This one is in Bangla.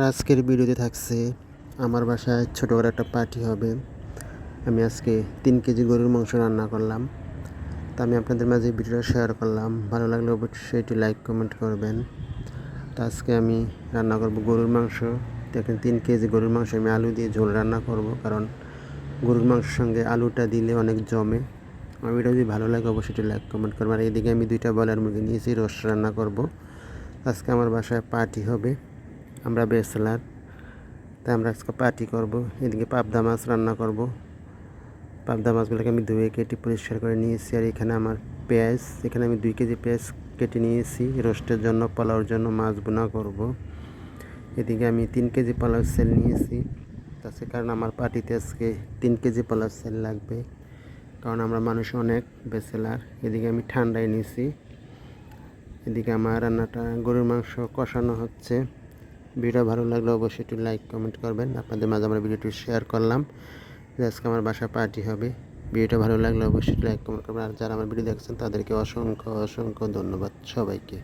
আজকের ভিডিওতে থাকছে আমার বাসায় ছোটো করে একটা পার্টি হবে। আমি আজকে 3 কেজি গরুর মাংস রান্না করলাম। তা আমি আপনাদের মাঝে ভিডিওটা শেয়ার করলাম। ভালো লাগলে অবশ্যই একটু লাইক কমেন্ট করবেন। তো আজকে আমি রান্না করব গরুর মাংস। দেখেন 3 কেজি গরুর মাংস আমি আলু দিয়ে ঝোল রান্না করব, কারণ গরুর মাংসের সঙ্গে আলুটা দিলে অনেক জমে। আমার ভিডিও যদি ভালো লাগে অবশ্যই একটু লাইক কমেন্ট করবেন। আর এদিকে আমি 2টা ব্রয়লার মুরগি নিয়েছি, রোস্ট রান্না করব। আজকে আমার বাসায় পার্টি হবে, আমরা ব্যাচেলার, তাই আমরা আজকে পার্টি করব। এদিকে পাবদা মাছ রান্না করব। পাবদা মাছগুলোকে আমি ধুয়ে কেটে পরিষ্কার করে নিয়েছি। আর এখানে আমার পেঁয়াজ, এখানে আমি 2 কেজি পেঁয়াজ কেটে নিয়েছি রোস্টের জন্য, পোলাওর জন্য মাছ বোনা করব। এদিকে আমি 3 কেজি পোলাও সেল নিয়েছি, তাছে কারণ আমার পার্টিতে আজকে 3 কেজি পোলাও সেল লাগবে, কারণ আমরা মানুষ অনেক ব্যাচেলার। এদিকে আমি ঠান্ডায় নিয়েছি। এদিকে আমার রান্নাটা গরুর মাংস কষানো হচ্ছে। ভিডিও ভালো লাগলে অবশ্যই একটু লাইক কমেন্ট করবেন। আপনাদের মাঝে আমরা ভিডিওটি শেয়ার করলাম যে আজকে আমার বাসায় পার্টি হবে। ভিডিওটা ভালো লাগলে অবশ্যই লাইক কমেন্ট করবেন। আর যারা আমার ভিডিও দেখছেন তাদেরকে অসংখ্য অসংখ্য ধন্যবাদ সবাইকে।